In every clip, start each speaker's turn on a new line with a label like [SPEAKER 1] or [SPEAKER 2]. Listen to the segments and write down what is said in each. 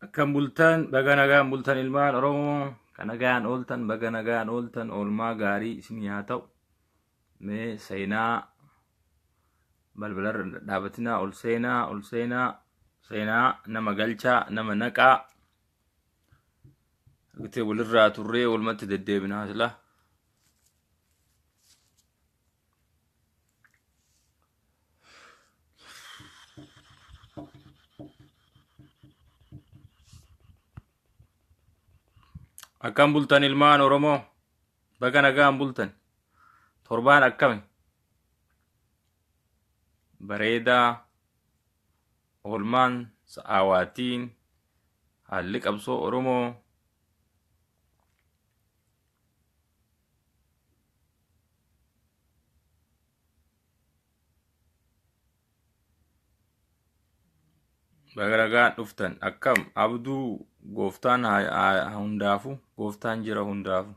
[SPEAKER 1] Akkam bultan baga nagaan bultan ilmaan Oromoo kan nagaan ooltan baga nagaan ooltan oolmaa gaarii isinii haa ta'u. Mee seenaa balbalarra dhaabatinaa ol seenaa nama galchaa nama naqaa gitee walirraa turree walumatti deddeebinaa sila. Akkam bultan ilmaan Oromoo baga nagaan bultan torbaan akkami bareedaa oolmaan sa'aawaatiin haalli qabsoo Oromoo baga nagaan dhuftan akkam abduu gooftaan hundaafu gooftaan jira hundaafu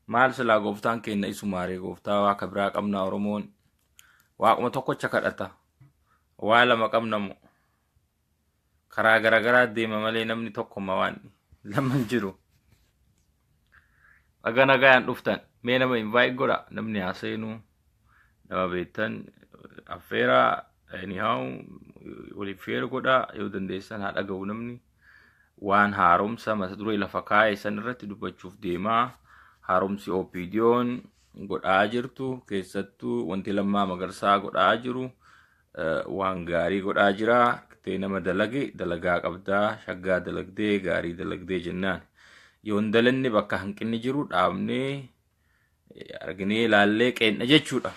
[SPEAKER 1] maal silaa gooftaan kenna isumaaree gooftaa waa kabiraa qabna Oromoon waaquma tokkocha kadhata waa lama qabnamu karaa garagaraa deema malee namni tokkoma waan lama jiru. Baga nagaan dhuftan mee nama invite godha namni haaseenu nama beektan affeeraa anyhow waliif share godha yoo dandeessan haa dhaga'u namni waan haaromsa mata duree lafa kaa'e san irratti dubbachuuf deemaa haaromsi OPDO'n godhaa jirtu keessattuu wanti Lammaa Magarsaa godhaa jiru waan gaarii godhaa jira ta'e nama dalage dalagaa qabdaa shaggaa dalagdee gaarii dalagdee jennaan yoon dalanni bakka hanqinni jiru dhaabnee arginee ilaallee qeenna jechuudha.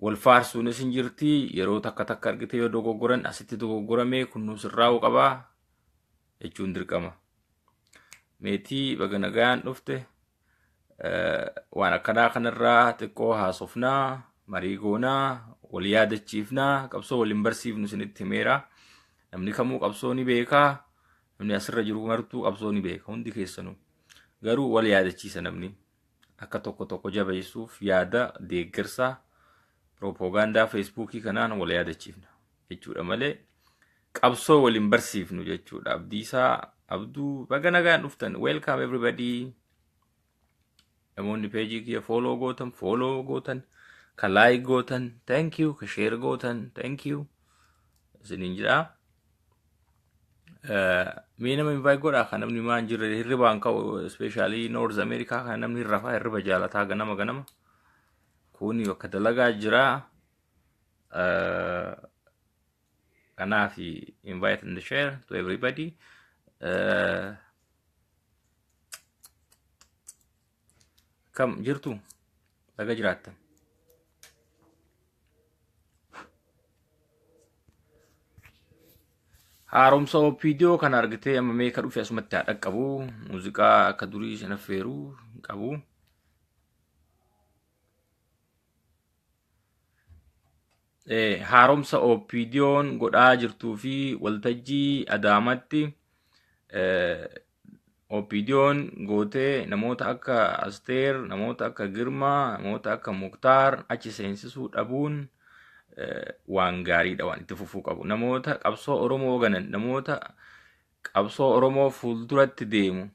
[SPEAKER 1] Wal faarsuunis hin jirti yeroo takka argite yoo dogoggoran asitti dogoggoramee kunuus irraa qabaa jechuun dirqama. Meetii baga nagaan dhufte waan akkanaa kanarraa xiqqoo haasofnaa marii goonaa wal yaadachiifnaa qabsoo waliin barsiifnu isinitti himeera. Namni kamuu qabsoo ni beekaa namni asirra jiru martuu qabsoo ni beeka hundi keessanuu garuu wal yaadachiisa namni akka tokko jabeessuuf yaada deeggarsaa propaganda Facebookii kanaan wal yaadachiifna jechuudha malee qabsoo waliin barsiifnu jechuudha. Abdiisaa abduu baga nagaan dhuftan welcome everybody. Namoonni page kiyya follow gootan ka like gootan thank you ka share gootan thank you isiniin jedha. Mee nama invite godha kan namni maan jirre hirribaan ka'u especially North America kan namni hirriba jaalataa ganama kuni bakka dalagaa jira kanaaf invite and share to everybody. Kam jirtu baga jiraattan haaromsa OPDO kan argitee amma mee ka dhufe asumatti haa dhaqqabu muuziqaa akka durii sana feeruu qabu. Haaromsa OPDO'n godhaa jirtuu fi waltajjii Adaamatti OPDO'n gootee namoota akka Asteer, namoota akka Girmaa, namoota akka Muktaar achi seensisuu dhabuun waan gaariidha waan itti fufuu qabu. Namoota qabsoo Oromoo ganan namoota qabsoo Oromoo fuulduratti deemu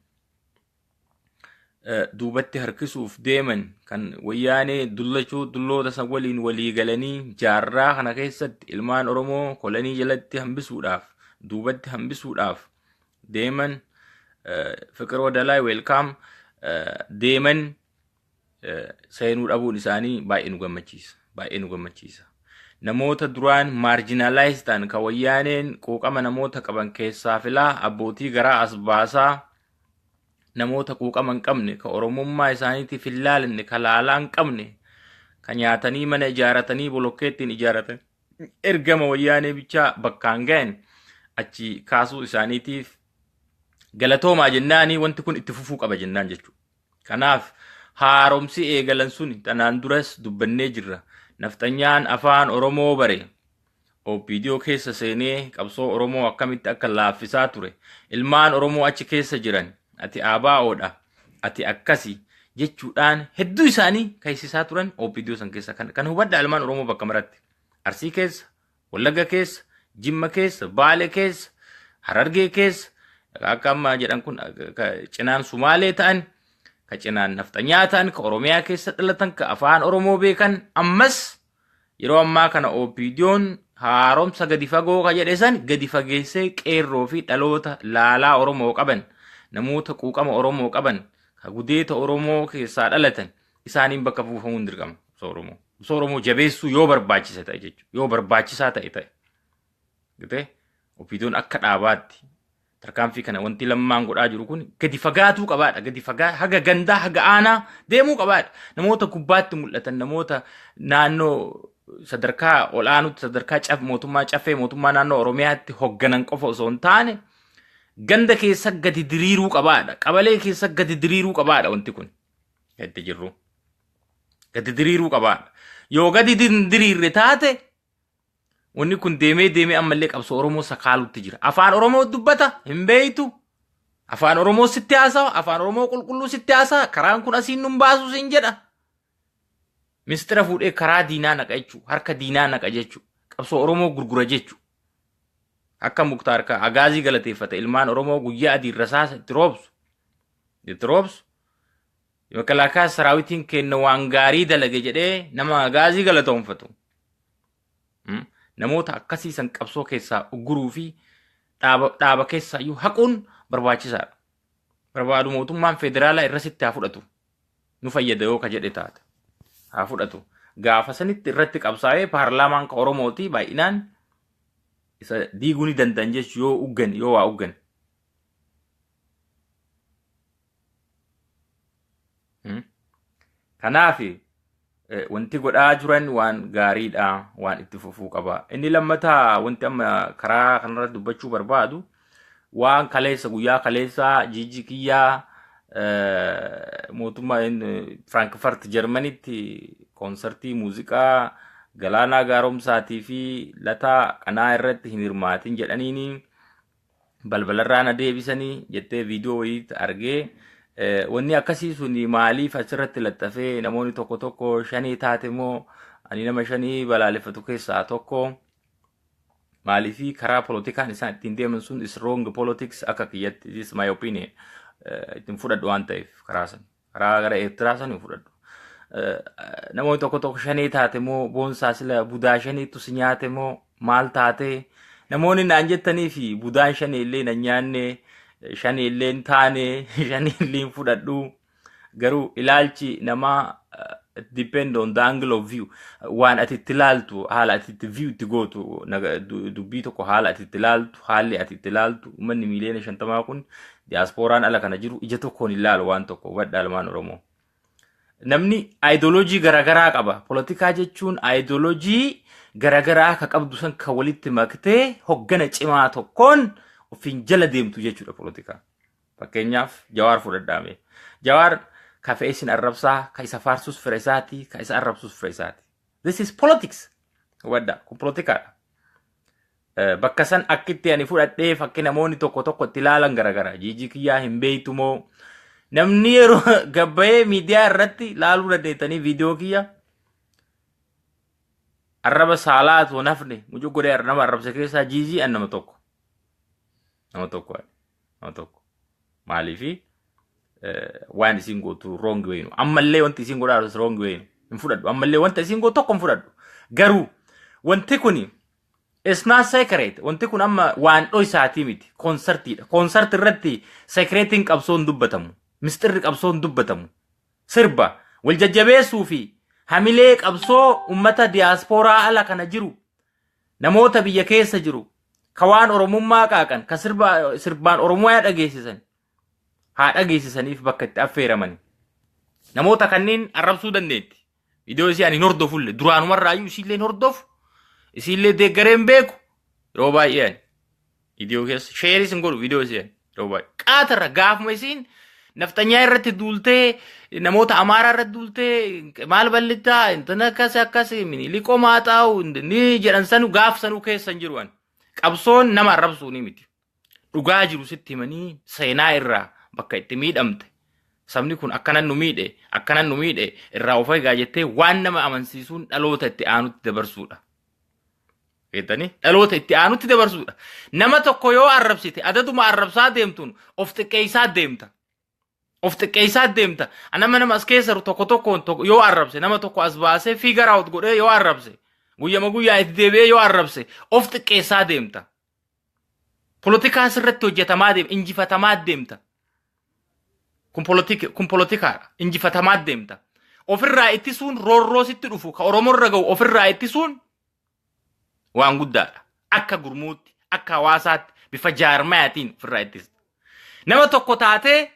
[SPEAKER 1] duubatti harkisuuf deeman kan wayyaanee dulloota san waliin walii galanii jaarraa kana keessatti ilmaan Oromoo kolanii jalatti hambisuudhaaf duubatti hambisuudhaaf deeman Fiqir Wadalaa welcome deeman seenuu dhabuun isaanii baay'ee nu gammachiisa. Namoota duraan marginalized ta'an ka wayyaaneen quuqama namoota qaban keessaa filaa abbootii garaa as baasaa namoota quuqama hin qabne ka Oromummaa isaaniitiif hin laalanne ka laalaa hin qabne ka nyaatanii mana ijaaratanii bolokkeettiin ijaaratan ergama wayyaanee bichaa bakkaan ga'an achi kaasuu isaaniitiif galatoomaa jennaanii wanti kun itti fufuu qaba jennaan jechuudha. Kanaaf haaromsi eegalan suni tanaan duras dubbannee jirra. Naftanyaan afaan Oromoo bare OPDO keessa seenee qabsoo Oromoo akkamitti akka laaffisaa ture ilmaan Oromoo achi keessa jiran ati ABO'dha ati akkasi jechuudhaan hedduu isaanii kaayisisaa turan OPDO san keessa kan hubadda ilmaan Oromoo bakka maratti Arsii keessa Wallagga keessa Jimma keessa Baale keessa Harargee keessa akka amma jedhan kun cinaan Sumaalee ta'an ka cinaan naftanyaa ta'an ka Oromiyaa keessa dhalatan ka afaan Oromoo beekan ammas yeroo ammaa kana OPDO'n haaromsa gadi fagoo ka jedhe san gadi fageessee qeerroo fi dhaloota laalaa Oromoo qaban namoota quuqama Oromoo qaban ka gudeeta Oromoo keessaa dhalatan isaaniin bakka buufamuun dirqama Oromoo jabeessuu yoo barbaachisa ta'e jechuudha yoo barbaachisaa ta'e gite OPDO'n akka dhaabaatti tarkaanfii kana wanti lammaan godhaa jiru kun gadi fagaatuu qabaadha gadi fagaa haga gandaa haga aanaa deemuu qabaadha namoota gubbaatti mul'atan namoota naannoo sadarkaa olaanutti sadarkaa mootummaa caffee mootummaa naannoo Oromiyaatti hogganan qofa osoo hin taane ganda keessa gadi diriiruu qabaadha qabalee keessa gadi diriiruu qabaadha wanti kun gadi jirru gadi diriiruu qabaadha yoo gadi diriirre taate wanni kun deemee ammallee qabsoo Oromoo sakaalutti jira afaan Oromoo dubbata hin beeytu afaan Oromoo sitti haasawa afaan Oromoo qulqulluu sitti haasawa karaan kun asiin nun baasu sin jedha mistira fuudhee karaa diinaa naqa jechuu harka diinaa naqa jechuu qabsoo Oromoo gurgura jechuu akka Muktaar ka Agaazii galateeffate ilmaan Oromoo guyyaa adii rasaasa itti roobsu Makalaakaa saraawitiin kenna waan gaarii dalage jedhee nama Agaazii galatoonfatu namoota akkasiisan qabsoo keessaa ugguruu fi dhaaba keessaa iyyuu haquun barbaachisaadha barbaadu mootummaan federaalaa irratti haa fudhatu nu fayyada yoo ka jedhe taate haa fudhatu gaafa sanitti irratti qabsaa'ee paarlaamaan ka Oromooti baay'inaan isa diiguu ni danda'an jechuu yoo waa uggan kanaaf wanti godhaa jiran waan gaariidha waan itti fufuu qaba inni lammataa wanti amma karaa kanarratti dubbachuu barbaadu waan kaleessa guyyaa kaleessa jijji kiyyaa mootummaa Frankfurt Germanitti konsertii muuziqaa Galaanaa Gaaromsaatii fi Lataa Qanaa irratti hin hirmaatin jedhaniini balbalarraa na deebisanii jettee viidiyoo wayiitti argee wanni akkasii suni maaliif asirratti laxxafee namoonni tokko shanii taate moo ani nama shanii balaaleffatu keessaa tokko maaliifi karaa politikaan isaan ittiin deeman sun is wrong politics akka kiyyatti this is my opinion ittiin fudhadhu waan ta'eef karaa gara Eertiraa san hin fudhadhu namoonni tokko shanii taate moo boonsaa sila budaa shaniitu si nyaate moo maal taate namoonni naan jettanii fi budaan shanii illee na nyaanne shanii illee taane shanii illee fudhadhu garuu ilaalchi namaa depend on the angle of view waan ati itti ilaaltu haala ati itti view itti gootu dubbii tokko haala ati itti ilaaltu haalli ati itti ilaaltu uummanni miiliyoona 50 kun diasporaan ala kana jiru ija tokkoon ilaalu waan tokko badda almaan Oromoo namni ideology garagaraa qaba politikaa jechuun ideology garagaraa ka qabdu san ka walitti maktee hoggana cimaa tokkoon ofiin jala deemtu jechuudha politikaa fakkeenyaaf Jawaar fudhadhaame Jawaar ka fe'esin arrabsaa ka isa faarsus fira isaati ka isa arrabsus fira isaati this is politics wadda kun politikaadha bakka san akkitti ani fudhadhee fakki namoonni tokko itti ilaalan garagara jijji kiyyaa hin beeytu moo namni yeroo gabbayee miidiyaa irratti laaluu dandeettanii viidiyoo kiyya arraba saalaatu nafne mucuu godhee nama arrabsa keessaa jijji an nama tokko maaliifi waan isin gootu wrong way ammallee wanti isin godhaa wrong way hin fudhadhu ammallee wanta isin gootu tokko hin fudhadhu garuu wanti kuni it's not secret wanti kun amma waan dhoysaatii miti konsertiidha konserti irratti secretiin qabsoon dubbatamu mistirri qabsoon dubbatamu sirba wal jajjabeessuu fi hamilee qabsoo ummata diasporaa ala kana jiru namoota biyya keessa jiru kawaan Oromummaa qaaqan ka sirbaan Oromoo yaa dhageessisan haa dhageessisaniif bakka itti affeeraman namoota kanneen arrabsuu dandeetti viidiyoo isii ani hordofulle duraanumarraa iyyuu isiillee hordofu isiillee deeggareen beeku yeroo baay'ee viidiyoo keessa sheeris hin godhu viidiyoo isii yeroo baay'ee qaatarra gaafuma isiin naftanyaa irratti duultee namoota Amaaraa irratti duultee maal ballittaa intana akkas liqoo maaxaa'u ni jedhan sanu gaaf sanuu keessan jiru an qabsoon nama arrabsuu ni miti dhugaa jiru sitti himanii seenaa irraa bakka itti miidhamte sabni kun akkanan nu miidhe irraa of eegaa jettee waan nama amansiisuun dhaloota itti aanutti dabarsuudha Beektanii dhaloota itti aanutti dabarsuudha. Nama tokko yoo arrabsite adaduma arrabsaa deemtuun of xiqqeessaa deemta. Of xiqqeessaa deemta. Nama as keessa tokko tokkoon yoo arrabse nama tokko as baasee fiigara out godhee yoo arrabse guyyama guyyaa itti deebi'ee yoo arrabse of xiqqeessaa deemta. Politikaa asirratti hojjetamaa deemta. Injifatamaa deemta. Kun politikaadha. Injifatamaa deemta. Ofirraa ittisuun roorroo sitti dhufu ka Oromoorra ga'u ofirraa ittisuun waan guddaadha. Akka gurmuutti, akka hawaasaatti, bifa jaarmayaatiin ofirraa ittisa. Nama tokko taatee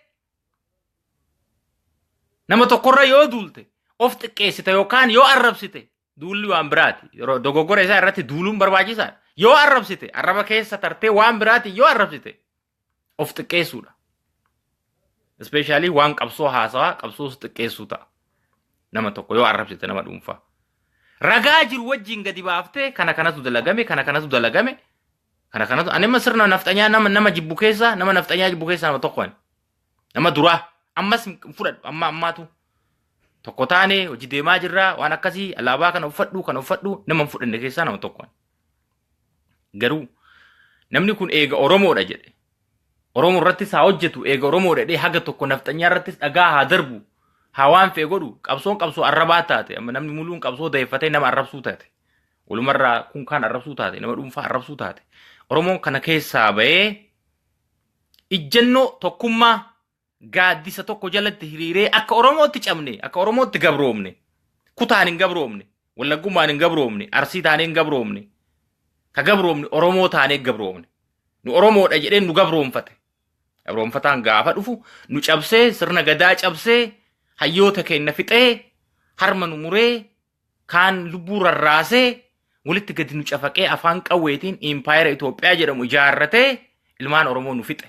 [SPEAKER 1] nama tokkorra yoo duulte of xiqqeessite yookaan yoo arrabsite duulli waan biraati. Dogoggora isaa irratti duuluun barbaachisaadha. Yoo arrabsite arraba keessa tartee waan biraati yoo arrabsite of xiqqeessuudha. Especially waan qabsoo haasawaa qabsoo xiqqeessuu ta'a. Nama tokko yoo arrabsite nama dhuunfaa. Ragaa jiru wajjin gadi baaftee kana kanatu dalagame kana kanatu anima sirna nafxanyaa nama jibbu keessa nama nafxanyaa jibbu keessa nama tokkoon. Nama duraa ammas fudhadhu ammaatu tokko taane hojii deemaa jirra waan akkasii alaabaa kana uffadhu nama fudhanne keessaa nama tokkoon. Garuu namni kun eega Oromoodha jedhe. Oromoo irratti saa hojjetu eega Oromoodha jedhee haga tokko nafxanyaa irratti dhagaa haa darbu. Hawaan fee godhu qabsoo arrabaa taate amma namni muluun qabsoo dayeeffatee nama arrabsuu taate. Walumarraa kun kaan arrabsuu taate nama dhuunfaa arrabsuu taate. Oromoon kana keessaa ba'ee ijjannoo tokkummaa gaaddisa tokko jalatti hiriiree akka Oromootti cabne akka Oromootti gabroomne kutaan hin gabroomne wallaggummaan hin gabroomne arsii taanee hin gabroomne ka gabroomne Oromoo taanee gabroomne nu Oromoodha jedheen nu gabroomfate gabroomfataan gaafa dhufu nu cabsee sirna gadaa cabsee hayyoota keenya fixee harma nu muree kaan lubbuu rarraasee walitti gadi nu cafaqee afaan qawweetiin impaayera Itoophiyaa jedhamu ijaarratee ilmaan Oromoo nu fixe.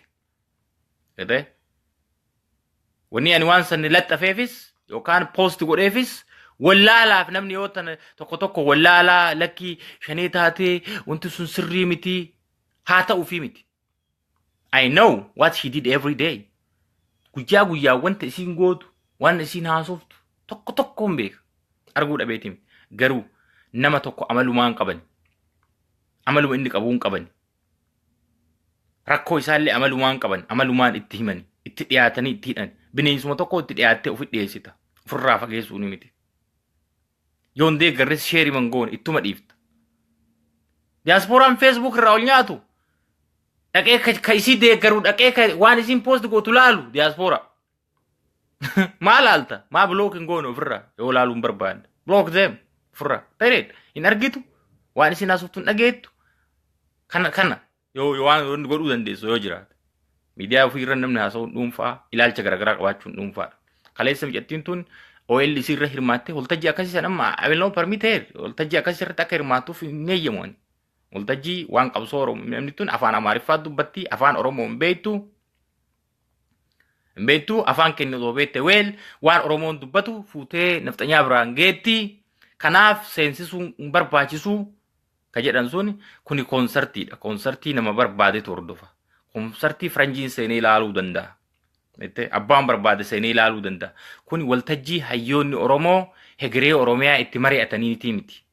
[SPEAKER 1] Wanni ani waan sanni laxxafeefis yookaan poost godheefis wallaalaaf namni yoo tan tokko wallaalaa lakkii shanee taatee wanti sun sirrii miti haa ta'uu fi miti. I know what she did every day. Guyyaa wanta isiin gootu waan isiin haasoftu tokko hin beeka. Arguu dhabeetiin garuu nama tokko amalumaan qaban. Amaluma inni qabuun qaban. Rakkoo isaallee amalumaan qaban. Amalumaan itti himan. Itti dhiyaatanii itti hidhan. Bineensuma tokko itti dhiyaattee ofi dhiyeessita. Ofirraa fageessuu ni miti. Yoon deeggarres sheerii mangoon ittuma dhiifta. Diyaaspooraan Facebook irraa ol nyaatu. Dhaqee ka isii deeggaru dhaqee waan isiin poost gootu laalu diyaaspoora. Maa laalta? Maa block hin goone ofirraa yoo laaluun barbaadda. Block them ofirraa. Ta'eedha hin argitu waan isiin haasoftu hin dhageettu. Kana yoo waan godhuu dandeessu yoo jiraate. Miidiyaa ofirra namni haasa'u dhuunfaa ilaalcha garaagaraa qabaachuun dhuunfaadha. Kaleessa mijattiin tun OL isirra hirmaattee waltajjii akkasii san amma abilnoo permiteer waltajjii akkasii irratti akka hirmaattuuf hin eeyyamu. Waltajjii waan qabsoo Oromoo namni tun afaan Amaariffaa dubbatti afaan Oromoo hin beektu afaan kennitu beekte weel waan Oromoon dubbatu fuutee nafxanyaa biraan geetti. Kanaaf seensisuun barbaachisu ka jedhan sun kuni koonsartiidha. Koonsartii nama barbaadetu hordofa. Koonsartii Faranjiin seenee ilaaluu danda'a. Abbaan barbaade seenee ilaaluu danda'a. Kuni waltajjii hayyoonni Oromoo hegeree Oromiyaa itti mari'ataniiti miti.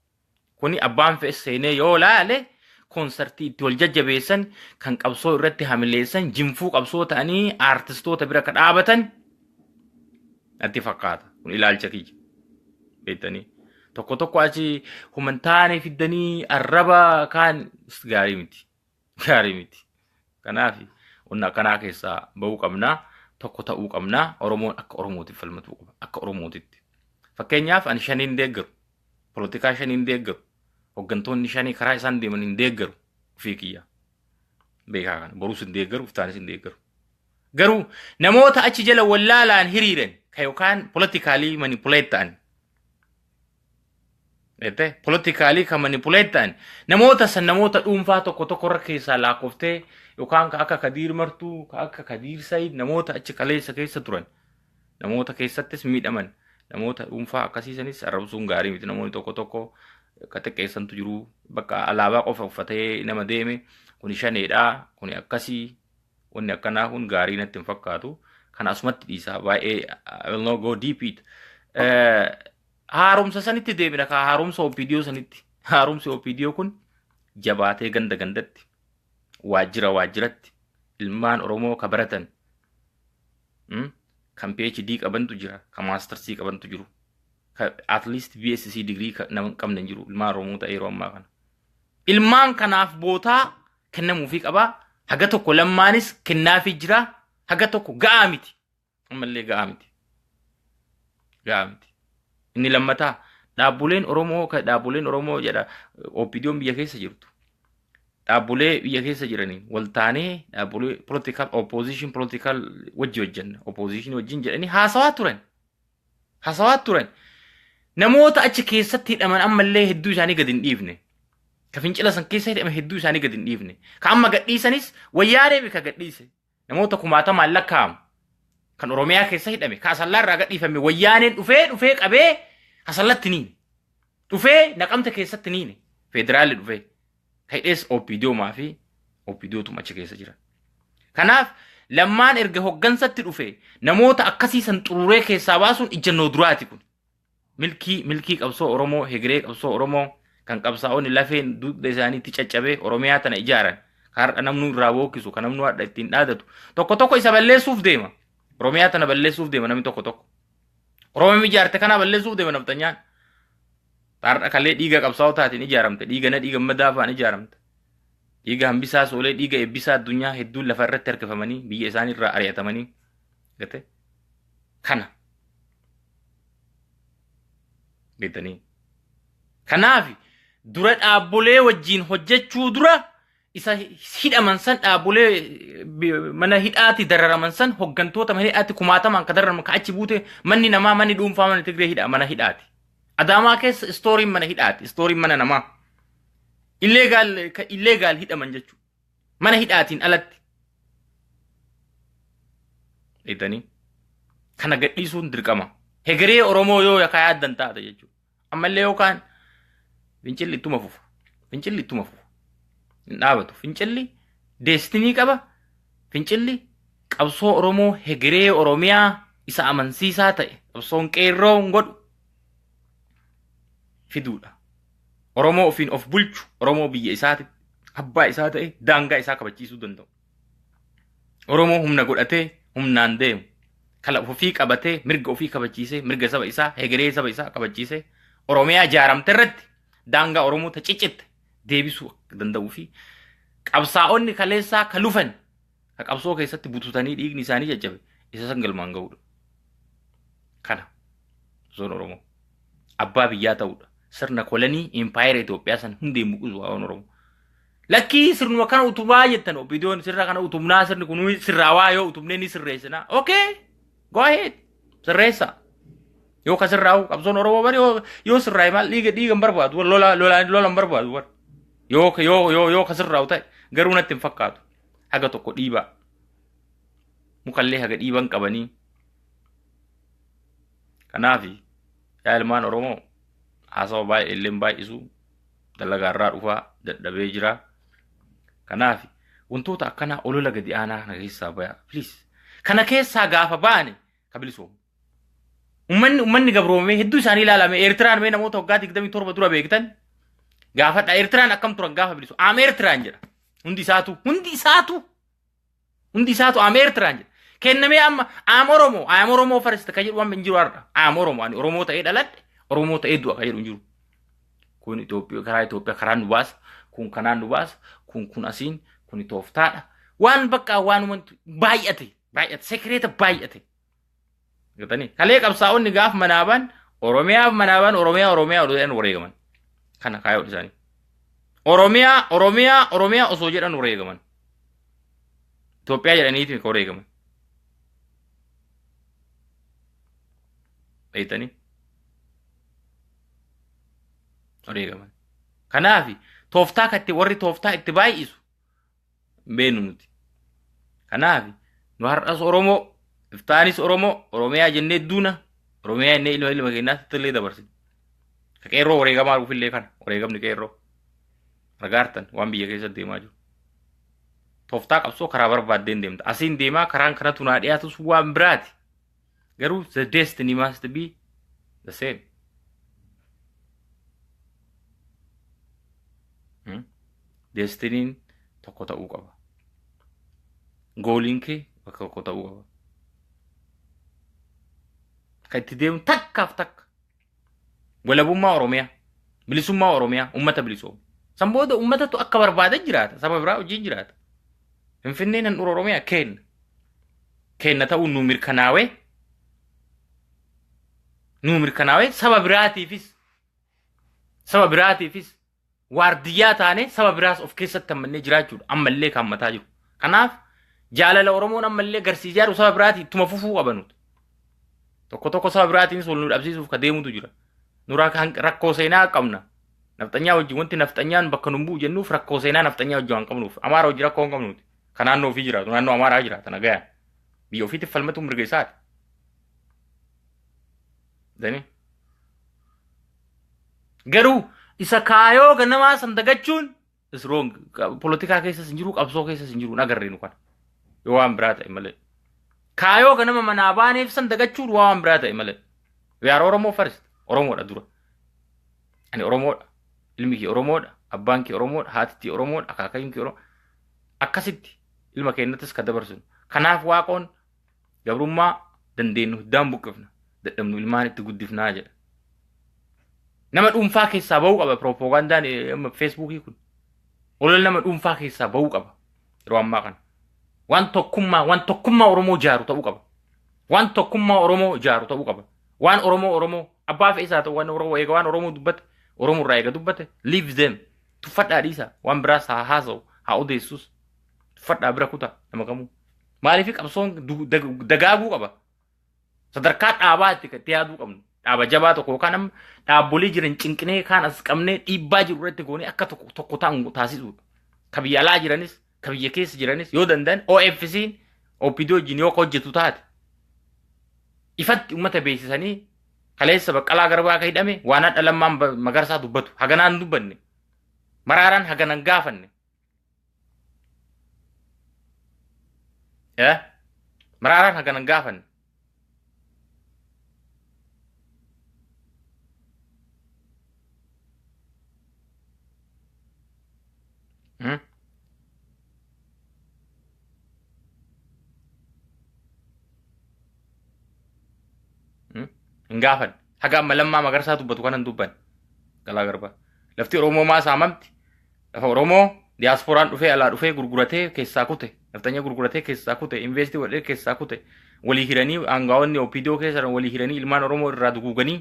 [SPEAKER 1] Kuni abbaan fe'es seenee yoo ilaale koonsartii itti wal jajjabeessan kan qabsoo irratti hamileessan jinfuu qabsoo ta'anii aartistoota bira ka dhaabatan natti fakkaata. Kun ilaalcha kiyya. Beektanii tokko achi humantaanii fiddanii arraba kaan gaarii miti. Kanaaf onna kanaa keessaa ba'uu qabnaa tokko ta'uu qabnaa Oromoon akka Oromootiif falmatuu qaba akka Oromootitti. Fakkeenyaaf ani shaniin deeggaru politikaa shaniin deeggaru hoggantoonni shanii karaa isaan deeman hin deeggaru ofii kiyya beekaa kana boruus hin deeggaru uftaanis hin deeggaru. Garuu namoota achi jala wallaalaan hiriiran ka yookaan politikaalii manipuleet ta'an politikaalii kan manipuleet ta'an namoota san namoota dhuunfaa tokko irra keessaa lakkoftee yookaan akka Kadiir Martuu akka Kadiir Sayid namoota achi kaleessa keessa turan namoota keessattis miidhaman namoota dhuunfaa akkasiisanis arrabsuun gaarii miti. Namoonni tokko ka xiqqeessantu jiru bakka alaabaa qofa uffatee nama deeme kuni shaneedhaa kuni akkasii wanni akkanaa kun gaarii natti hin fakkaatu. Kana asumatti dhiisaa baay'ee I will not go deep it. Haaromsa sanitti deemina ka haaromsa OPDO sanitti haaromsi OPDO kun jabaatee ganda gandatti waajjira waajjiratti ilmaan Oromoo ka baratan kan PhD qabantu jira kan Mastersii qabantu jiru ka at least BSc degree nama qabnan jiru ilmaan Oromoo ta'ee yeroo ammaa kana ilmaan kanaaf bootaa kennamuufii qabaa haga tokko lammaanis kennaafii jira haga tokko ga'aa miti ammallee ga'aa miti inni lammataa dhaabbileen Oromoo jedha OPDO'n biyya keessa jirtu dhaabbilee biyya keessa jiranii waltaanee dhaabbilee political opposition political wajjin opposition wajjin jedhanii haasawaa turan namoota achi keessatti hidhaman ammallee hedduu isaanii gad hin dhiifne ka fincila san keessa hidhame hedduu isaanii gad hin dhiifne ka amma gadhiisanis wayyaanee bika gadhiise namoota kumaatamaan lakkaa'amu kan Oromiyaa keessa hidhame ka asallaarraa gadhiifame wayyaaneen dhufee qabee asallatti niine dhufee naqamte keessatti niine federaalli dhufee kaydes OPDO maafi OPDOtu achi keessa jira kanaaf lammaan erga hoggansatti dhufe namoota akkasiisan xururee keessaa baasuun ijannoo duraati kun milkii qabsoo Oromoo hegeree qabsoo Oromoo kan qabsaa'onni lafeen dugda isaaniitti caccabee Oromiyaa tana ijaaran har'a namnu irraa bookisu kan namnu hadha ittiin dhaadatu tokko isa balleessuuf deema Oromiyaa tana balleessuuf deema namni tokko Oromoo ijaarte kana balleessuuf deema namtanyaan har'a kalee dhiiga qabsaa'otaatiin ijaaramte dhiiga madaafaan ijaaramte dhiiga hambisaa soolee dhiiga eebbisaa addunyaa hedduun lafa irratti harkifamanii biyya isaanii irraa ari'atamanii gate kana beetanii kanaaf dura dhaabbilee wajjin hojjechuu dura isa hidhaman san dhaabbilee mana hidhaati dararaman san hoggantoota mana hidhaati kumaatamaan ka dararaman ka achi buute manni namaa manni dhuunfaa mana Tigree hidha mana hidhaati Adaamaa keessa istooriin mana hidhaati istooriin mana namaa illegaal hidhaman jechuudha mana hidhaatiin alatti beetanii kana gadhiisuun dirqama hegeree Oromoo yoo yakaa yaaddan taate jechuudha ammallee yookaan fincilli ittuma fufu hin dhaabatu fincilli deestinii qaba fincilli qabsoo Oromoo hegeree Oromiyaa isa amansiisaa ta'e qabsoon qeerroo godhu fiduudha Oromoo ofiin of bulchu Oromoo biyya isaati abbaa isaa ta'e daangaa isaa kabachiisuu danda'u Oromoo humna godhatee humnaan deemu kala ofii qabatee mirga ofii kabachiisee mirga saba isaa hegeree saba isaa kabachiisee Oromiyaa ijaaramte irratti daangaa Oromoo ta ciccitte deebisuu danda'uu fi qabsaa'onni kaleessaa ka lufan ka qabsoo keessatti bututanii dhiigni isaanii jajjabe isa san galmaan ga'uudha kana zoon Oromoo abbaa biyyaa ta'uudha sirna kolanii empire Itoophiyaa san hundee muqusu waan Oromoo lakkii sirnuma kana utubaa jettan OPDO'n sirra kana utubnaa sirni kun sirraa waa yoo utubnee ni sirreessina okay go ahead sirreessa yoo ka sirraa'u qabsoon Oromoo bari yoo sirraa'e maal dhiiga barbaadu lolaan barbaadu war yoo ka sirraa'u ta'e garuu natti hin fakkaatu haga tokko dhiibaa mukallee haga dhiiban qabanii kanaaf yaa ilmaan Oromoo haasawa baay'ee illee baay'isuu dalagaarraa dhufaa dadhabee jira kanaaf wantoota akkanaa olola gadi aanaa kana keessaa bayaa please kana keessaa gaafa baane kabilisoomu ummanni gabroomee hedduu isaanii ilaalame Eertiraan mee namoota waggaa 27 dura beektan gaafadha Eertiraan akkam turan gaafa bilisu am Eertiraan jedha hundi isaatu am Eertiraan jedha kennamee amma am Oromoo farista ka jedhu waan hin jiru har'a am Oromoo ani Oromoo ta'ee dhaladhe Oromoo ta'ee du'a ka jedhu hin jiru kun Itoophiyaa karaa nu baasa kun kanaan nu baasa kun asiin kun tooftaadha waan bakka waan baay'ate sekireeta baay'ate gatanii kalee qabsaa'onni gaaf manaaban Oromiyaa odhan wareegaman kana kaayoo isaanii Oromiyaa osoo jedhan wareegaman Itoophiyaa jedhaniiti ka wareegaman beeytanii wareegaman kanaafi tooftaa katti warri tooftaa itti baay'isu beenu nuti kanaafi nu har'as Oromoo iftaanis Oromiyaa jennee duuna Oromiyaa jennee ilma keenyaatti illee dabarsine ka qeerroo wareegamaa dhufillee kana wareegamni qeerroo ragaartan waan biyya keessatti deemaa jiru tooftaa qabsoo karaa barbaaddeen deemta asiin deemaa karaan kanatu naa dhiyaatus waan biraati garuu the destiny must be the same destiniin tokko ta'uu qaba. Gooliin kee bakka tokko ta'uu qaba. Kan itti deemu takkaaf takka. Walabummaa Oromiyaa, bilisummaa Oromiyaa, uummata bilisoomu. San booda uummatatu akka barbaade jiraata. Saba biraa wajjin jiraata. Finfinneen handhuura Oromiyaa kenna. Kenna ta'uun nu mirkanaawee saba biraatiifis waardiyyaa taane saba biraas of keessatti ammannee jiraachuudha. Ammallee kan mataa jiru. Kanaaf jaalala Oromoon ammallee garsiisaa jiru saba biraati ittuma fufuu qabanuuti. Tokko saba biraatiinis wal nu dhabsiisuuf ka deemutu jira. Nuraa kan rakkoo seenaa qabna. Nafxanyaa wajjin wanti nafxanyaan bakka numbuu jennuuf rakkoo seenaa nafxanyaa wajjin waan qabnuuf. Amaara wajjin rakkoo hin qabnuuti. Kan naannoo ofii jiraatu. Naannoo Amaaraa jiraata nagayaan. Biyya ofiitiif falmatu mirga isaati. Garuu isa kaayoo ganamaa san dagachuun is wrong. Politikaa keessas hin jiru, qabsoo keessas hin jiru nagarreenu kana. Yoo waan biraa ta'e malee. Kaayoo ganama manaa baaneef san dagachuun waan biraa ta'e malee. Yaar Oromoo first. Oromoodha dura. Ani Oromoodha. Ilmi kee Oromoodha. Abbaan kee Oromoodha. Haatittii Oromoodha. Akaakayyuun kee Oromoodha. Akkasitti ilma keenyattis ka dabarsinu. Kanaaf waaqoon gabrummaa dandeenyu hiddaan buqqifna. Dadhabnu ilmaan itti guddifnaa jedha. Nama dhuunfaa keessaa bahuu qaba propagandaan Facebookii kun. Olol nama dhuunfaa keessaa bahuu qaba. Yeroo ammaa kana. Waan tokkummaa Oromoo ijaaru ta'uu qaba. Waan tokkummaa Oromoo ijaaru ta'uu qaba. Waan Oromoo abbaa fe'isaa ta'u waan Oromoo dubbate Oromoo irraa eega dubbate leave them. Tuffadhaa dhiisa waan biraas haa haasa'u haa odeessus. Tuffadhaa bira kutaa nama kamuu. Maaliif qabsoon dagaaguu qaba. Sadarkaa dhaabaa itti yaaduu qabnu. Dhaaba jabaa tokko yookaan dhaabbolee jiran cinqinee kaan as qabnee dhiibbaa jiru irratti goonee akka tokko ta'an taasisuudha. Ka biyya alaa jiranis, ka biyya keessa jiranis yoo danda'an OFC'n OPD wajjin yoo hojjetu taate. Ifatti uummata beeksisanii kaleessa Baqqalaa Garbaa akka hidhame waan hadha Lammaan Magarsaa dubbatu. Haganaan dubbanne. Maraaraan haganan gaafanne. Maraaraan haganan gaafanne. Engafan haga Lammaa Magarsaa dubbatu kanan dubban Baqqalaa Garbaa lafti Oromoo maa saamamti lafa Oromoo diasporaan dhufee alaa dhufee gurguratee keessaa kute naftanya gurguratee keessaa kute investi wadhee keessaa kute walii hiranii aangaawonni OPDO keessa walii hiranii ilmaan Oromoo irraa duguganii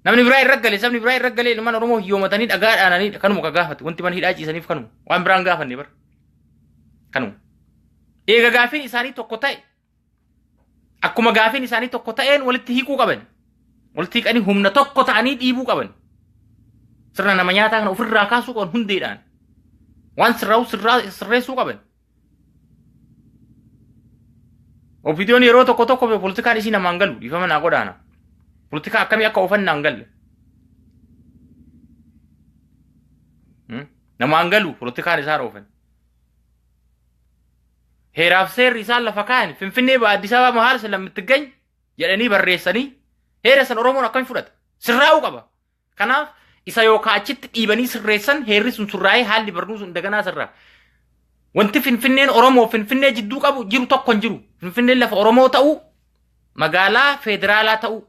[SPEAKER 1] namni biraa irra galee sabni biraa irra galee ilmaan Oromoo hiyyoommatanii dhagaadhaananii kanuma ka gaafate wanti man hidhaa ciisaniif kanuma waan biraan gaafanne bar kanuma eega gaafiin isaanii tokko ta'e akkuma gaafiin isaanii tokko ta'een walitti hiikuu qaban. Walitti hiikanii humna tokko ta'anii dhiibuu qaban. Sirna nama nyaataa kana ofirraa kaasuu qaban hundeedhaan. Waan sirreessuu qaban. OPDO'n yeroo tokko politikaan isii namaan galu dhiifama naa godhaana. Politikaa akkamii akka oofannaa hin galle. Namaan galu politikaan isaa oofan. Heeraaf seerri isaan lafa kaa'an Finfinnee Addis Ababa mahaal san lammitti gany jedhanii barreessanii heera san Oromoon akkamiin fudhata sirraa'uu qaba. Kanaaf isa yookaan achitti dhiibanii sirreessan heerri sun sirraa'ee haalli barnuu sun daganaa sirraa. Wanti Finfinneen Oromoo Finfinnee jidduu qabu jiru tokko hin jiru. Finfinneen lafa Oromoo ta'uu magaalaa federaalaa ta'uu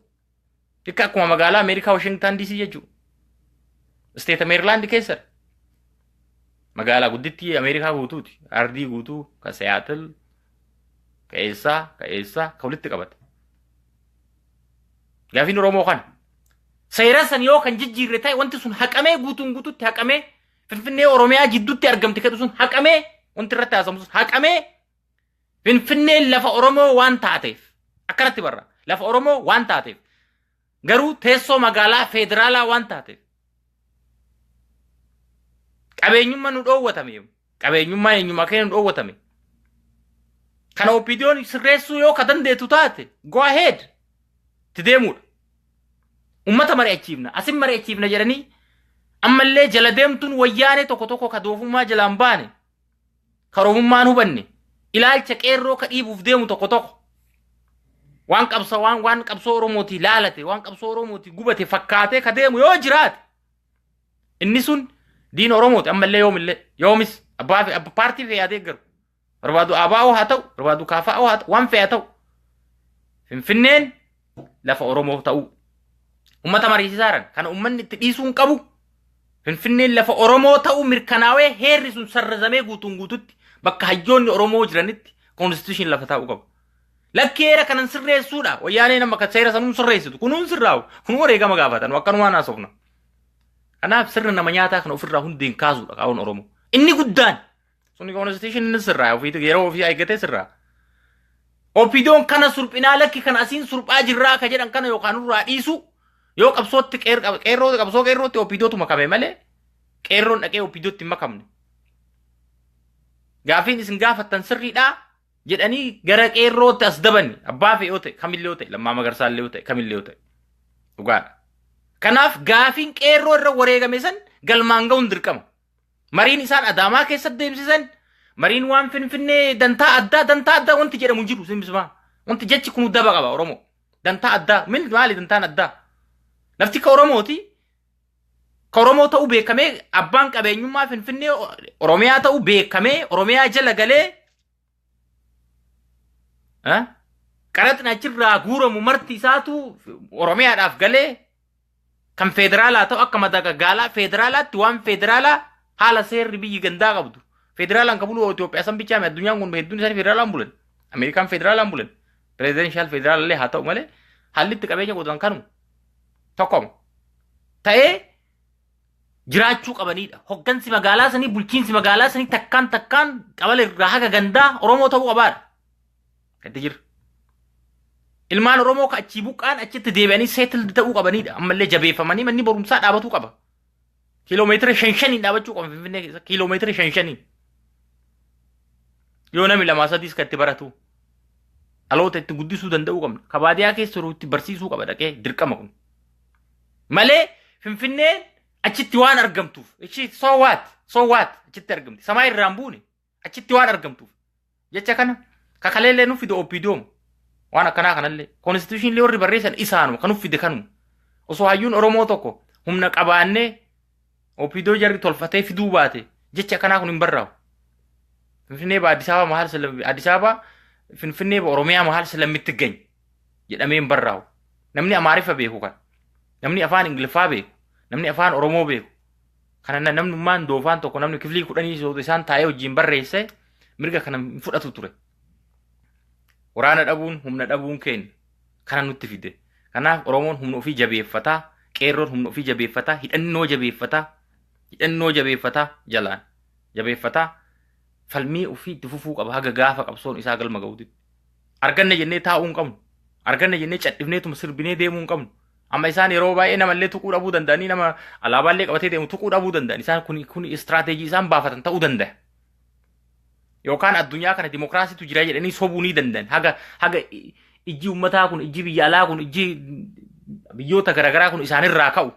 [SPEAKER 1] akka akkuma magaalaa Ameerikaa Washington DC jechuudha. State Maryland keessa magaalaa guddittii Ameerikaa guutuuti. Ardii guutuu ka Seattle ka eessaa ka walitti qabate. Gaafiin Oromoo kana. Seera san yoo kan jijjiirre ta'e wanti sun haqamee guutuutti haqamee Finfinnee Oromiyaa jidduutti argamte kadhu sun haqamee wanti irratti haasamu sun haqamee Finfinneen lafa Oromoo waan taateef akkanatti barra lafa Oromoo waan taateef garuu teessoo magaalaa federaalaa waan taateef qabeenyummaa nu dhoowwatame qabeenyummaa eenyummaa keenya nu dhoowwatame kana OPDO'n sirreessuu yoo ka dandeetu taate go ahead ti deemuudha ummata mari'achiifna asin mari'achiifna jedhanii ammallee jala deemtuun wayyaanee tokko ka doofummaa jalaan baane ka Oromummaan hubanne ilaalcha qeerroo ka dhiibuuf deemu tokko waan qabsoo Oromooti laalate waan qabsoo Oromooti gubate fakkaatee ka deemu yoo jiraate inni sun دين أوروموت أما اللي يومس أبا بارتي في هذه الجر بربادو آباء هاتو بربادو كافاء هاتو وان في هاتو فنين لف أورومو تاو أمة مريسي سارن كان أمة تقيسون كابو فنين لف أورومو تاو مركناوي هيرسون سرزمي قوتون قوتوت بك هجون أورومو جرانت constitution لف تاو كابو لكيرا كان نسر سودا وياني نما كتسيرا سنون سر ريسو كنون سراو كنون ريغا مغافتان وكانوا وانا صفنا أنا بسر نما نياتا كانوا فرا هندين كازو كاون أورومو إني قدان سوني constitution نسر وفي تغيرو وفي أيكتي سر Opidoon kana surphinaa lakki kan asiin surphaa jirraa ka jedhan kana yookaan irraa dhiisu yoo qabsootti qeerrootti opidootu makame malee qeerroon dhaqee opidootti makamne. Gaafiin isin gaafattan sirriidhaa jedhanii gara qeerrootti as dabanni abbaa fe'oo ta'e kamillee yoo ta'e Lammaa Magarsaallee yoo ta'e kamillee yoo ta'e dhugaadha. Kanaaf gaafiin qeerroo irra wareegame san galmaan ga'uun dirqama. Mariin isaan Adaamaa keessatti deemsisan Marin waan finfinnee dantaa addaa wanti jedhamu jiru simbisma wanti jechi kun daba qaba Oromoo dantaa addaa min maali dantaan addaa lafti ka Oromoo ta'uu beekamee abbaan qabeenyummaa finfinnee Oromiyaa ta'uu beekamee Oromiyaa jala galee qaraxna achirraa guuramu marti isaatu Oromiyaadhaaf galee kan federaalaa ta'u akka madagagaalaa federaalaatti waan federaalaa haala seerri biyyi gandaa qabdu. Federal kabulu Ethiopia san bicha me adunya ngun hedun san federal ambulan American federal ambulan presidential federal le hata umale halit qabenya godan kanu tokom ta'e jiraachuu qabanidha hoggansi magaalaa sani bulchiinsi magaalaa sani takkaan qabale rahaga ganda Oromoo ta'uu qabaadha kaddi jir ilmaan Oromoo ka achi buqqaan achitti deebi'anii settled ta'uu qabanidha ammallee jabeeffamanii manni barumsaa dhaabatuu qaba kiiloomeetira 5 dhaabachuu qaba finfinnee kiiloomeetira 5 yoo namni lama sadis katti baratu aloota itti guddisuu danda'uu qabna kabaadiyaa keessa itti barsiisuu qaba dhaqee dirqama kun malee finfinnee achitti waan argamtuuf ichi so what achitti argamti samaa irraan buune achitti waan argamtuuf jecha kana kakaleellee nuuf fide opidoom waan akkanaa kanallee constitution lee warri barreessan isaanuma kan nuuf fide kanuma osoo hayyuun Oromoo tokko humna qabaannee opidoo jarri tolfatee fiduu baate jecha kanaa kun hin barraa'u finfinnee ba Addis Ababa finfinnee ba Oromiyaa mahal salamitti gany jedhameen barraa'u namni Amaarifa beeku kan namni afaan Ingiliffaa beeku namni afaan Oromoo beeku kana namni maan doofaan tokko namni kiflii 10 isaan taa'ee wajjin barreesse mirga kana fudhatu ture waraana dhabuun humna dhabuun keenya kana nutti fide kanaaf Oromoon humna ofii jabeeffataa qeerroon humna ofii jabeeffataa hidhannoo jabeeffataa jalaan jabeeffataa falmii ofii itti fufuu qaba haga gaafa qabsoon isaa galma ga'uutti arganne jennee taa'uu hin qabnu arganne jennee cadhifneetuma sirbinee deemuu hin qabnu amma isaan yeroo baay'ee namallee tuquu dhabuu danda'anii nama alaabaallee qabatee deemu tuquu dhabuu danda'an isaan kun istiraatejii isaan baafatan ta'uu danda'a yookaan addunyaa kana dimokiraasiitu jira jedhanii sobuu ni danda'an haga ijji ummataa kun ijji biyya alaa kun ijji biyyoota garaagaraa kun isaanirraa ka'u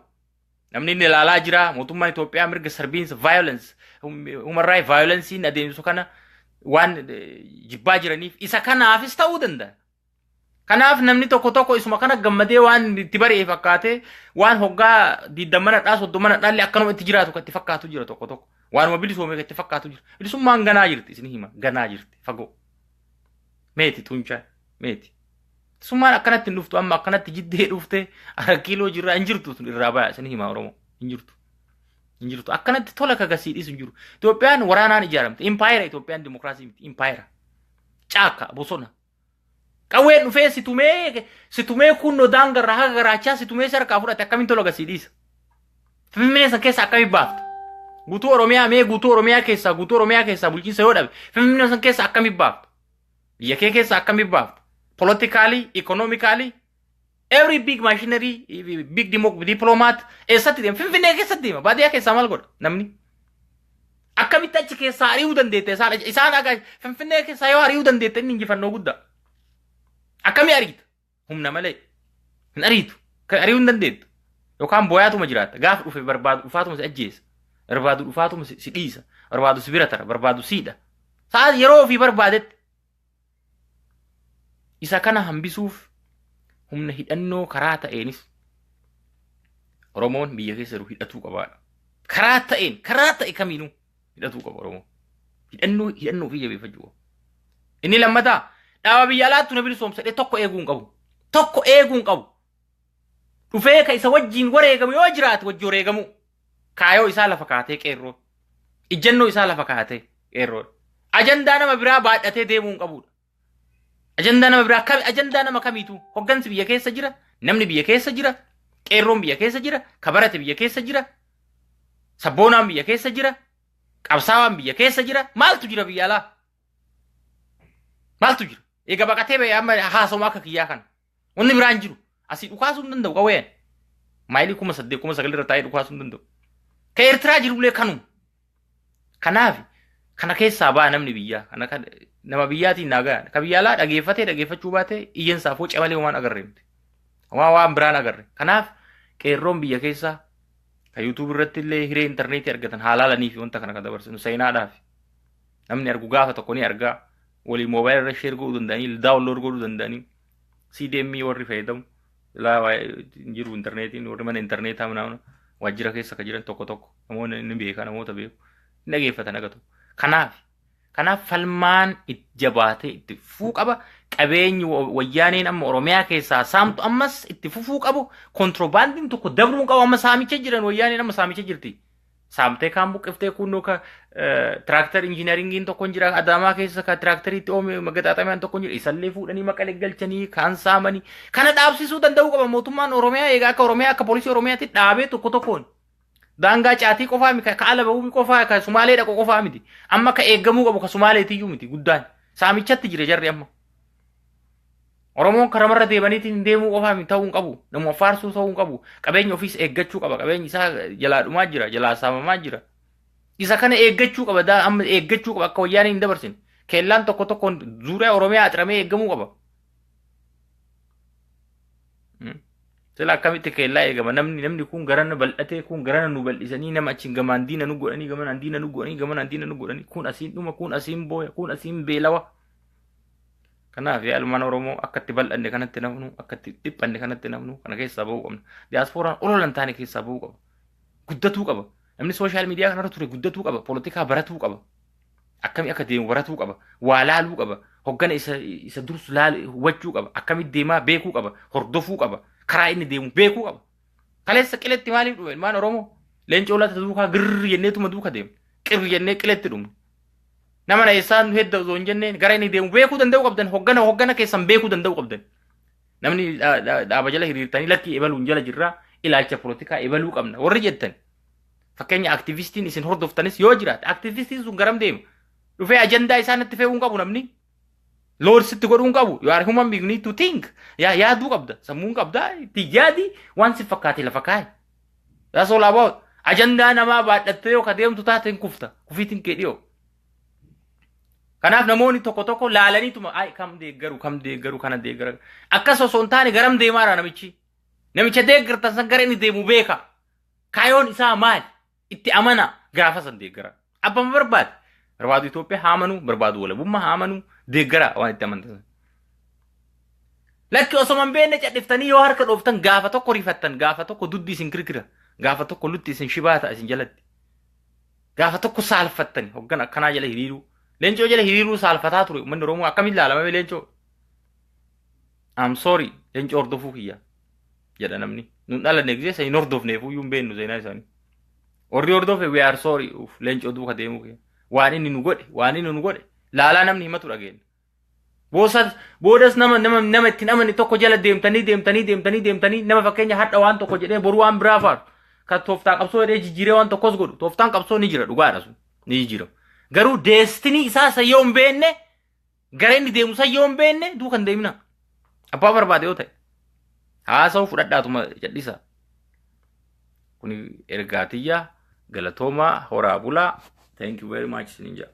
[SPEAKER 1] namni inni ilaalaa jira mootummaan Itoophiyaa mirga sarbiinsa violence human right violence in adeemsu kana waan jibbaa jiraniif isa kanaafis ta'uu danda'a kanaaf namni tokko isuma kana gammadee waan itti baree fakkaate waan hoggaa 20 dhaalli akkanuma itti jiraatu kan itti fakkaatu jira tokko waanuma bilisoomee kan itti fakkaatu jira bilisummaan ganaa jirti isin hima ganaa jirti fagoo meeti tunchaa meeti summaan akkanatti hin dhuftu amma akkanatti jiddee dhufte ara kiiloo jirraa hin jirtu irraa ba'a isin hima Oromoo hin jirtu akkanatti tola kagasiidhis hin jiru Itoophiyaan waraanaan ijaaramte empire Itoophiyaan dimokiraasii miti empire caaka bosona qawween dhufee situmee kunno daangarraa haga garaachaa situmee sarkaa fudhate akkamiin tola gasiidhisa finfinnee san keessa akkamii baafta guutuu Oromiyaa keessaa bulchiinsa yoo dhabe finfinnee san keessa akkamii baafta biyya kee keessa akkamii baafta politically economically every big machinery big diplomat esatti dem finfinnee keessatti deema baadiyaa keessaa maal godha namni akkamitti achi keessaa ari'uu dandeette isaan aga finfinnee keessaa yoo ari'uu dandeette inni injifannoo guddaa akkamii ariita humna malee hin ariitu ari'uu hin dandeettu yookaan booyaatuma jiraata gaafa dhufe barbaadu dhufaatuma si ajjeesa barbaadu dhufaatuma si dhiisa barbaadu si bira tara barbaadu siidha sa'a yeroo ofii barbaadetti isa kana hambisuuf humna hidhannoo karaa ta'eenis Oromoon biyya keessa jiru hidhatuu qabaadha karaa ta'e kamiinuu hidhatuu qaba Oromoo. Hidhannoo fi jabeeffachuu qaba. Inni lammataa dhaaba biyya alaattu na bilisoomsadhee tokko eeguun qabu. Dhufee ka isa wajjin wareegamu yoo jiraate wajji wareegamu. Kaayoo isaa lafa kaatee qeerroo. Ijjannoo isaa lafa kaatee qeerroo. Ajandaa nama biraa baadhatee deemuun qabudha. Ajandaa nama kamiitu hoggansi biyya keessa jira, namni biyya keessa jira, qeerroon biyya keessa jira, kabarate biyya keessa jira, sabboonaan biyya keessa jira, qabsaawaan biyya keessa jira. Maaltu jira biyya alaa? Maaltu jira? Egaa baqatee ba'ee amma haasawaa akka kiyyaa kana. Wanni biraan jiru asii dhukaasuu hin danda'u qawween. Maayilii 8,900 irra taa'ee dhukaasuu hin danda'u. Ka Eertiraa jirullee kanuma. Kanaaf kana keessaa ba'a namni biyyaa. Nama biyyaatiin naagaa. Ka biyya alaa dhageeffachuu baatee iyyansaa foo camalee waan agarre miti. Waan biraan agarre. Kanaaf qeerroon biyya keessaa ka YouTube irratti illee hiree intarneetii argatan haalaalanii fi wanta kana kan dabarsinu seenaadhaaf. Namni argu gaafa tokko ni argaa. Walii moobaayil irra sheer godhuu danda'anii, daawunlood godhuu danda'anii, CDM warri fayyadamu, jiru intarneetiin, warri mana intarneetaa mana waajjira keessa ka jiran tokko namoonni ni beekaa namoota beeku, ni dhageeffatan agatu. Kanaaf falmaan jabaatee itti fufuu qaba. Qabeenyi wayyaaneen amma Oromiyaa keessaa saamtu ammas itti fufuu qabu. Kontiroobaandiin tokko dabruun qabu. Amma saamicha jiran wayyaaneen amma saamicha jirti. Saamtee kaan buqqiftee kunnoo ka tiraaktar injiinaringiin tokko jira Adaamaa keessa ka tiraakteriitti oome magaxaaxamaan tokko jira. Isallee fuudhanii maqalee galchanii kaan saamanii. Kana dhaabsisuu danda'uu qaba mootummaan Oromiyaa. Egaa akka Oromiyaa akka poolisii Oromiyaatti dhaabee tokkoon. Daangaa caatii qofaa miti ka ala bahuu qofaa ka Sumaalee dhaqu qofaa miti. Amma ka eeggamuu qabu ka Sumaaleetiyyuu miti guddaan. Saamichatti jira jarri amma. Oromoon karamarra deemaniitiin deemuu qofaa miti ta'uu hin qabu. Nama faarsuu ta'uu hin qabu. Qabeenya ofiis eeggachuu qaba. Qabeenyi isaa jalaa dhumaa jira, jalaa saamamaa jira. Isa kana eeggachuu qaba. Amma eeggachuu qaba akka wayyaanii hin dabarsin. Keellaan tokkoon zuuriyaa Oromiyaa axramee eeggamuu qaba. Sila akkamitti keellaa eegama namni kun garana bal'atee kun garana nu bal'isanii nama achiin gamaan diina nu godhanii gamaan diina nu godhanii kun asiin dhuma kun asiin booya kun asiin beelawa. Kanaaf almaan Oromoo akkatti bal'anne kanatti namnu akkatti dhiphanne kanatti namnu kana keessaa bahuu qabna. Diyaaspooraan ololan taane keessaa bahuu qaba. Guddatuu qaba. Namni sooshaal miidiyaa kanarra ture guddatuu qaba. Poolitikaa baratuu qaba. Akkami akka deemu baratuu qaba. Waa laaluu qaba. Hoggana isa dursu hubachuu qaba. Akkamitti deemaa beekuu qaba. Hordofuu qaba. Karaa inni deemu beekuu qaba. Kaleessa qiletti maaliif dhufe ilmaan Oromoo? Leencoo laata duukaa girri jenneetuma duuka deemu. Qirri jennee qiletti dhumne. Nama na isaan hedda osoo hin jenneen gara inni deemu beekuu danda'uu qabdan. Hoggana keessan beekuu danda'uu qabdan. Namni dhaaba jala hiriirtanii lakki ebaluun jala jirraa ilaalcha poolitikaa ebaluu qabna. Warri jettan fakkeenya aktivistiin isin hordoftanis yoo jiraate aktivistiin sun garam deema. Dhufee ajandaa isaanitti fe'uun qabu namni. Lord sitti godhuun qabu. You are human being need to think. Yaaduu qabda. Sammuun qabda. Itti yaadi waan si fakkaate lafa kaa'e. That's all about. Ajandaa namaa baadhattee yoo ka deemtu taateen kufta. Kufiitiin kee dhiyoo. Kanaaf namoonni tokko laalaniituma kam deeggaru kana deeggara. Akkas osoo hin taane garam deemaara namichi. Namicha deeggartan san gara inni deemu beeka. Kaayoon isaa maali? Itti amana gaafa san deeggara. Abbaan barbaadu Itoophiyaa haamanu barbaadu walabummaa haamanu deeggara waan itti amantan. Lakki osoo man beenne cadhiftanii yoo harka dhooftan gaafa tokko rifattan gaafa tokko duddi isin kirkira gaafa tokko lutti isin shibaata isin jalatti. Gaafa tokko saalfattani hoggan akkanaa jala hiriiruu. Leencoo jala hiriiruu saalfataa ture uummanni Oromoo akkamiin ilaalama Leencoo? I'm sorry Leencoo hordofuu kiyya jedha namni. Nun dhalanne gisee sayin hordofneefuu iyyuu hin beennu seenaa isaanii. Warri hordofe we are sorry Leencoo duuka deemuu kiyya. Waan inni nu godhe laalaa namni himatu dhageenya. Boodas nama ittiin amani tokko jala deemtanii nama fakkeenya hadha waan tokko jedhee boru waan biraa faaru. Kan tooftaa qabsoo jedhee jijjiiree waan tokkos godhu. Tooftaan qabsoo ni jira dhugaadha sun ni jijjiirama. Garuu deestinii isaa sayyoo hin beenne gara inni deemu sayyoo hin beenne duuka hin deemina. Abbaa barbaade yoo ta'e haasa'u fudhadhaatuma jedhisa. Kuni ergaatiyyaa galatoomaa horaa bulaa. Thank you very much, Ninja.